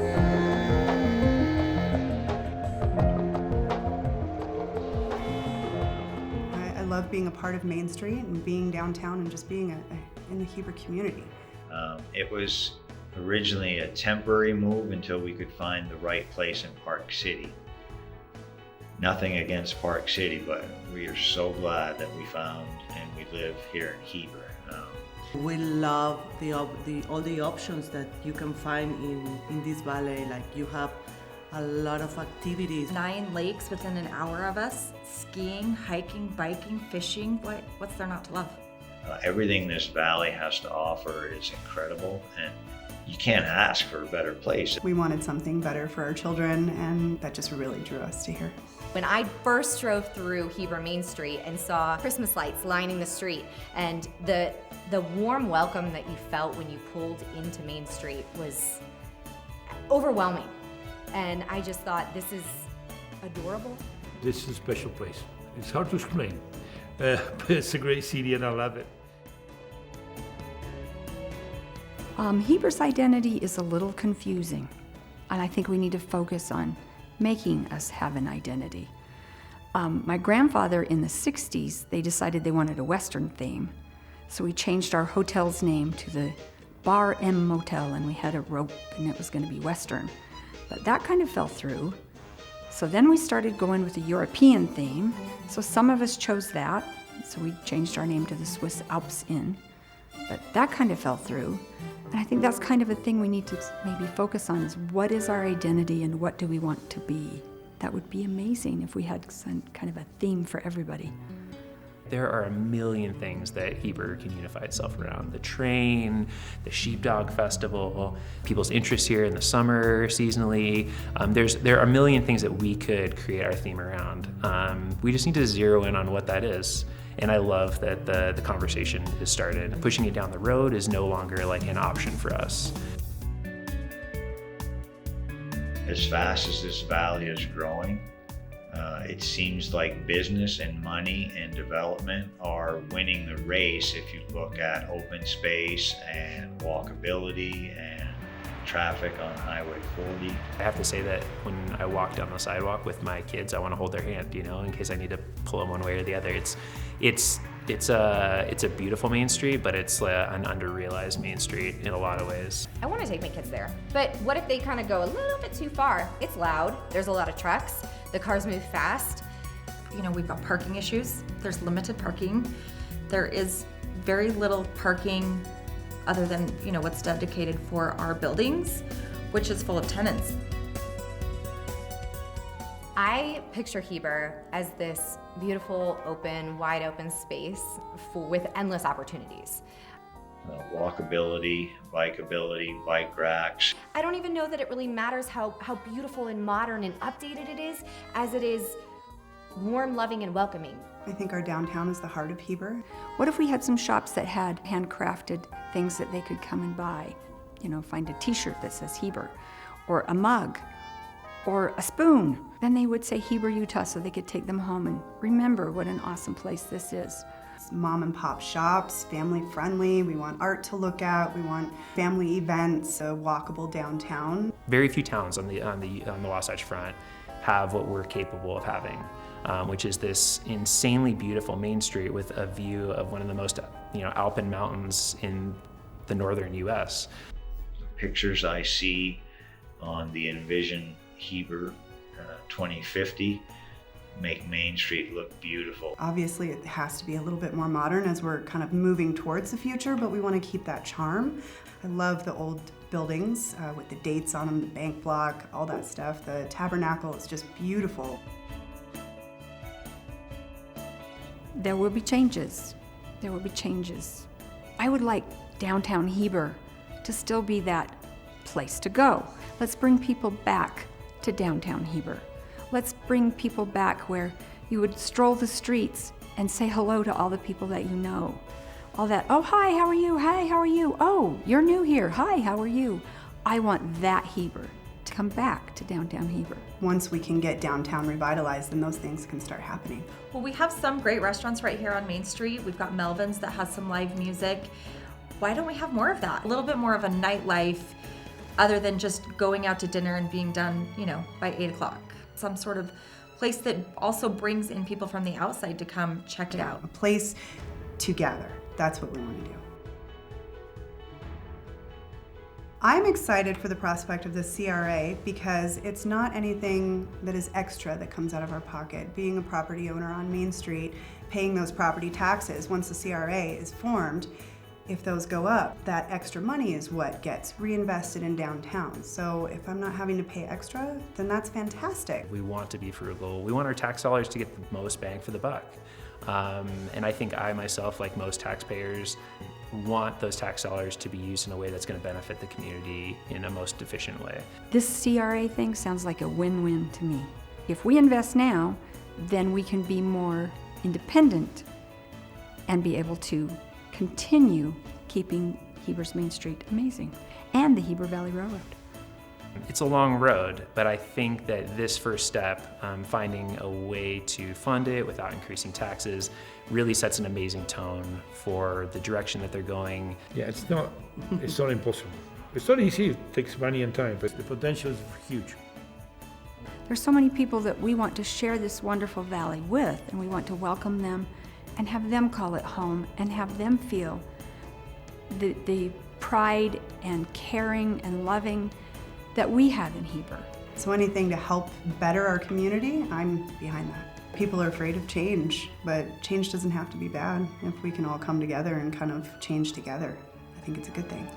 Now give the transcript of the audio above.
I love being a part of Main Street and being downtown and just being in the Heber community. It was originally a temporary move until we could find the right place in Park City. Nothing against Park City, but we are so glad that we found and we live here in Heber. We love all the options that you can find in this valley. Like, you have a lot of activities. 9 lakes within an hour of us, skiing, hiking, biking, fishing. What's there not to love? Everything this valley has to offer is incredible, and you can't ask for a better place. We wanted something better for our children, and that just really drew us to here. When I first drove through Heber Main Street and saw Christmas lights lining the street, and the warm welcome that you felt when you pulled into Main Street was overwhelming. And I just thought, this is adorable. This is a special place. It's hard to explain, but it's a great city and I love it. Hebers Identity is a little confusing, and I think we need to focus on making us have an identity. My grandfather in the 60s, they decided they wanted a Western theme, so we changed our hotel's name to the Bar M Motel, and we had a rope and it was going to be Western. But that kind of fell through. So then we started going with a European theme, so some of us chose that, so we changed our name to the Swiss Alps Inn. But that kind of fell through. And I think that's kind of a thing we need to maybe focus on, is what is our identity and what do we want to be? That would be amazing if we had some kind of a theme for everybody. There are a million things that Heber can unify itself around. The train, the Sheepdog Festival, people's interests here in the summer, seasonally. There are a million things that we could create our theme around. We just need to zero in on what that is. And I love that the conversation has started. Pushing it down the road is no longer like an option for us. As fast as this valley is growing, it seems like business and money and development are winning the race if you look at open space and walkability and traffic on Highway 40. I have to say that when I walk down the sidewalk with my kids, I want to hold their hand, in case I need to pull them one way or the other. It's a beautiful Main Street, but it's an under-realized Main Street in a lot of ways. I want to take my kids there, but what if they kind of go a little bit too far? It's loud, there's a lot of trucks, the cars move fast. We've got parking issues. There's limited parking. There is very little parking other than, what's dedicated for our buildings, which is full of tenants. I picture Heber as this beautiful, wide open space with endless opportunities. Walkability, bikeability, bike racks. I don't even know that it really matters how beautiful and modern and updated it is, as it is warm, loving, and welcoming. I think our downtown is the heart of Heber. What if we had some shops that had handcrafted things that they could come and buy? Find a t-shirt that says Heber, or a mug, or a spoon. Then they would say Heber, Utah, so they could take them home and remember what an awesome place this is. It's mom and pop shops, family friendly. We want art to look at. We want family events, a walkable downtown. Very few towns on the Wasatch Front have what we're capable of having, which is this insanely beautiful Main Street with a view of one of the most alpine mountains in the northern U.S. Pictures I see on the Envision Heber 2050 make Main Street look beautiful. Obviously, it has to be a little bit more modern as we're kind of moving towards the future, but we want to keep that charm. I love the old buildings with the dates on them, the bank block, all that stuff. The tabernacle is just beautiful. There will be changes. There will be changes. I would like downtown Heber to still be that place to go. Let's bring people back to downtown Heber. Let's bring people back where you would stroll the streets and say hello to all the people that you know. All that, oh, hi, how are you? Hi, how are you? Oh, you're new here. Hi, how are you? I want that Heber to come back to downtown Heber. Once we can get downtown revitalized, then those things can start happening. Well, we have some great restaurants right here on Main Street. We've got Melvin's that has some live music. Why don't we have more of that? A little bit more of a nightlife other than just going out to dinner and being done, by 8 o'clock. Some sort of place that also brings in people from the outside to come check it out. A place to gather. That's what we want to do. I'm excited for the prospect of the CRA because it's not anything that is extra that comes out of our pocket. Being a property owner on Main Street, paying those property taxes, once the CRA is formed, if those go up, that extra money is what gets reinvested in downtown. So if I'm not having to pay extra, then that's fantastic. We want to be frugal. We want our tax dollars to get the most bang for the buck. And I think I myself, like most taxpayers, want those tax dollars to be used in a way that's going to benefit the community in a most efficient way. This CRA thing sounds like a win-win to me. If we invest now, then we can be more independent and be able to continue keeping Heber's Main Street amazing and the Heber Valley Railroad. It's a long road, but I think that this first step, finding a way to fund it without increasing taxes, really sets an amazing tone for the direction that they're going. Yeah, it's not impossible. It's not easy, it takes money and time, but the potential is huge. There's so many people that we want to share this wonderful valley with, and we want to welcome them and have them call it home and have them feel the pride and caring and loving that we have in Heber. So anything to help better our community, I'm behind that. People are afraid of change, but change doesn't have to be bad if we can all come together and kind of change together. I think it's a good thing.